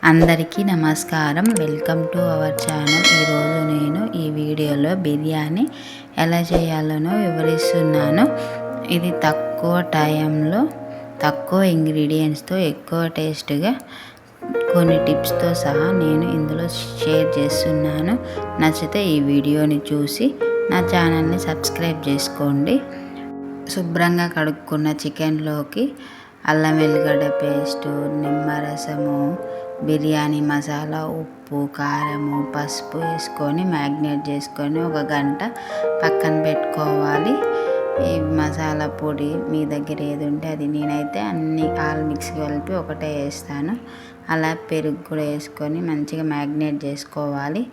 అందరికీ నమస్కారం. Welcome to our channel. ఈరోజు నేను ఈ వీడియోలో బిర్యానీ ఎలా చేయాలనో వివరిస్తున్నాను. ఇది తక్కువ టైంలో తక్కువ ఇంగ్రీడియంట్స్తో ఎక్కువ టేస్ట్గా కొన్ని టిప్స్తో సహా నేను ఇందులో షేర్ చేస్తున్నాను. నచ్చితే ఈ వీడియోని చూసి నా ఛానల్ని సబ్స్క్రైబ్ చేసుకోండి. శుభ్రంగా కడుక్కున్న చికెన్లోకి అల్లం వెల్లిగడ్డ పేస్టు, నిమ్మరసము, బిర్యానీ మసాలా, ఉప్పు, కారము, పసుపు వేసుకొని మ్యాగ్నేట్ చేసుకొని 1 గంట పక్కన పెట్టుకోవాలి. ఈ మసాలా పొడి మీ దగ్గర ఏది ఉంటే అది, నేనైతే అన్ని ఆల్ మిక్స్ కలిపి ఒకటే వేస్తాను. అలా పెరుగు కూడా వేసుకొని మంచిగా మ్యాగ్నేట్ చేసుకోవాలి.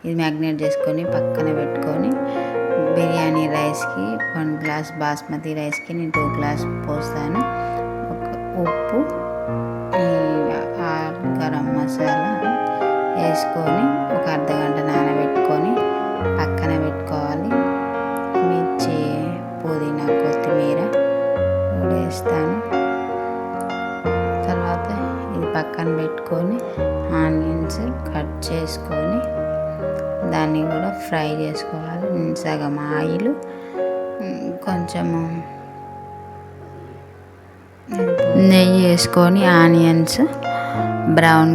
ఇది మ్యాగ్నేట్ చేసుకొని పక్కన పెట్టుకొని బిర్యానీ రైస్కి 1 గ్లాస్ బాస్మతి రైస్కి నేను 2 గ్లాస్ పోస్తాను. ఉప్పు, గరం మసాలా వేసుకొని ఒక అర్ధగంట నానబెట్టుకొని పక్కన పెట్టుకోవాలి. మిర్చి, పుదీనా, కొత్తిమీర కూడా వేస్తాను. తర్వాత ఇది పక్కన పెట్టుకొని ఆనియన్స్ కట్ చేసుకొని దాన్ని కూడా ఫ్రై చేసుకోవాలి. సగం ఆయిల్, కొంచెము నెయ్యి వేసుకొని ఆనియన్స్ బ్రౌన్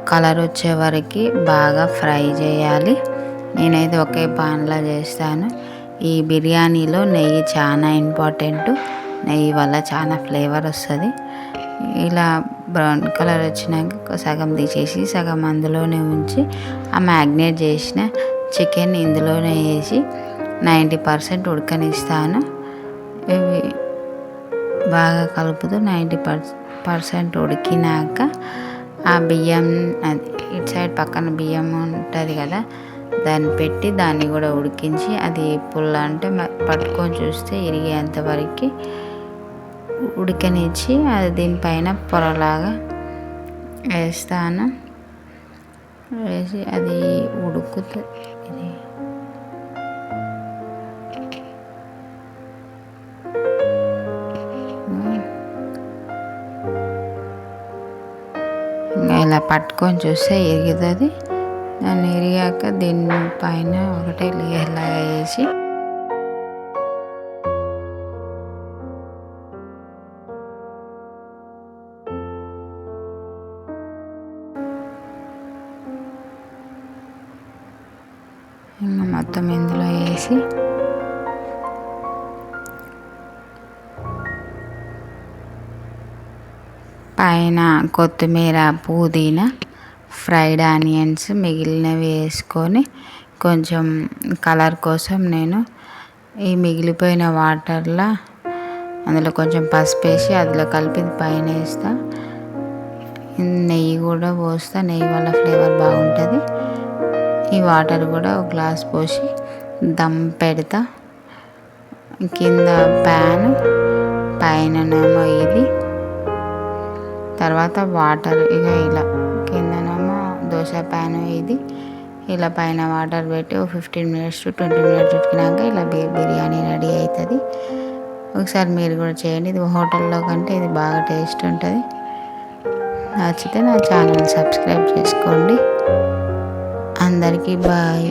కలర్ వచ్చే వరకు బాగా ఫ్రై చేయాలి. నేనైతే ఒకే పాన్లో చేస్తాను. ఈ బిర్యానీలో నెయ్యి చాలా ఇంపార్టెంట్. నెయ్యి వల్ల చాలా ఫ్లేవర్ వస్తుంది. ఇలా బ్రౌన్ కలర్ వచ్చినాక సగం తీసేసి సగం అందులోనే ఉంచి ఆ మ్యాగ్నేట్ చేసిన చికెన్ ఇందులోనే వేసి 90% ఉడకనిస్తాను. ఇవి బాగా కలుపుతూ 90% ఉడికినాక ఆ బియ్యం, ఇటు సైడ్ పక్కన బియ్యం ఉంటుంది కదా, దాన్ని పెట్టి దాన్ని కూడా ఉడికించి అది పుల్ల అంటే పట్టుకొని చూస్తే ఇరిగేంత వరకు ఉడకనిచ్చి అది దీనిపైన పొరలాగా వేస్తాను. వేసి అది ఉడుకుతుంది. ఇలా పట్టుకొని చూస్తే ఇరుగుతుంది. దాన్ని ఇరిగాక దీనిపైన ఒకటే లేయర్లాగా వేసి ఇంకా మొత్తం ఇందులో వేసి పైన కొత్తిమీర, పుదీనా, ఫ్రైడ్ ఆనియన్స్ మిగిలినవి వేసుకొని కొంచెం కలర్ కోసం నేను ఈ మిగిలిపోయిన వాటర్లో అందులో కొంచెం పసుపు వేసి అందులో కలిపి పైన వేస్తా. నెయ్యి కూడా పోస్తా. నెయ్యి వల్ల ఫ్లేవర్ బాగుంటుంది. ఈ వాటర్ కూడా 1 గ్లాస్ పోసి దమ్ పెడతా. కింద ప్యాన్, పైననేమో ఇది, తర్వాత వాటర్. ఇక ఇలా కిందనేమో దోశ ప్యాన్ ఇది, ఇలా పైన వాటర్ పెట్టి 15 minutes to 20 minutes ఉడికినాక ఇలా బిర్యానీ రెడీ అవుతుంది. ఒకసారి మీరు కూడా చేయండి. ఇది హోటల్లో కంటే ఇది బాగా టేస్ట్ ఉంటుంది. నచ్చితే నా ఛానల్ సబ్స్క్రైబ్ చేసుకోండి. అందరికీ బాయ్.